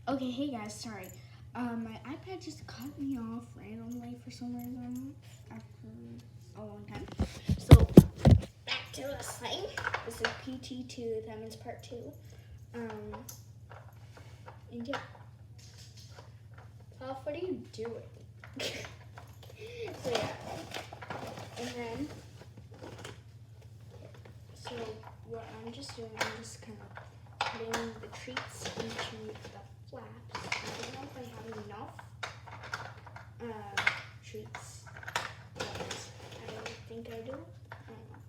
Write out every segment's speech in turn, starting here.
Okay, hey guys, sorry. My iPad just cut me off randomly for some reason after a long time. So, back to this thing. This is PT2, that means part 2. And yeah. Puff, what are you doing? So yeah. And then, so what I'm just doing, I'm just kind of putting the treats into the flaps. I don't know if I have enough treats, but I don't think I do. I don't know.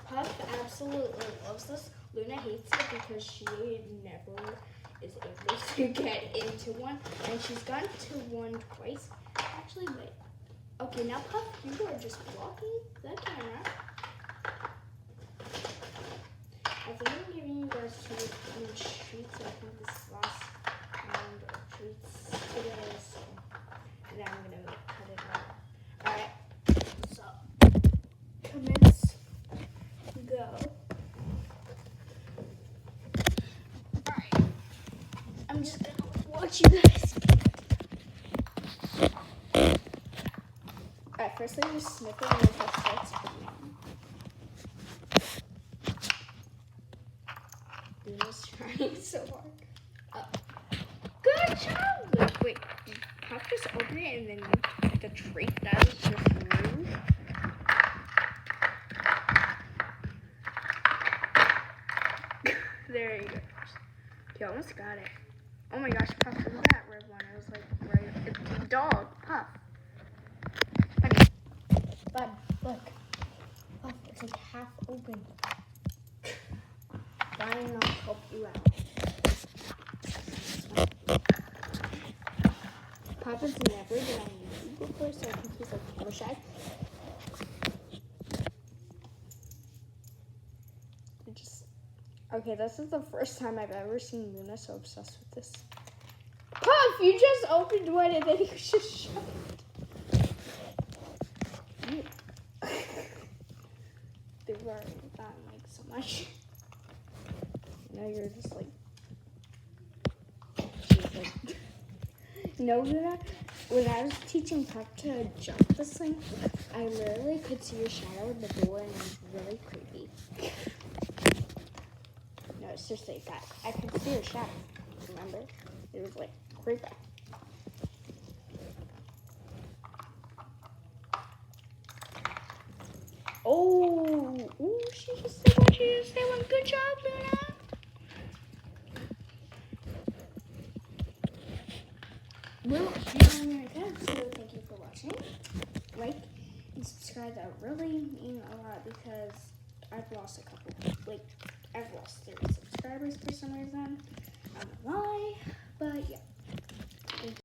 Puff absolutely loves this. Luna hates it because she never is able to get into one, and she's gotten to one twice. Actually, wait. Okay, now Puff, you are just blocking the camera. I think I'm giving you guys too much treats. I think this last round of treats today, so then I'm gonna cut it out. Alright, so commence, go. Alright, I'm just gonna watch you guys. Alright, first I'm just sniffing and if it starts bleeding. Luna's trying so hard. Good job! Wait, did Puff just open it and then the treat that was just rude? There you go. You almost got it. Oh my gosh, Puff, look at that red one. It was like right. It's a dog. Puff. Buddy. Bud, look. Puff, it's like half open. Why not help you out? Papa's never been on YouTube before, so I think he's like camera shy. Okay, this is the first time I've ever seen Luna so obsessed with this. Puff, you just opened one and then you just shut it. They've already gotten like so much. Now you're just like, Jesus. No, Luna, when I was teaching Puff to jump this thing, I literally could see your shadow in the door and it was really creepy. No, seriously, guys, I could see your shadow, remember? It was like creepy. Oh, ooh, she just did what she just did. One good job, Luna. Well, now I'm gonna cut, so thank you for watching. Like and subscribe, that really mean a lot because I've lost a couple. Like, I've lost 30 subscribers for some reason. I don't know why, but yeah.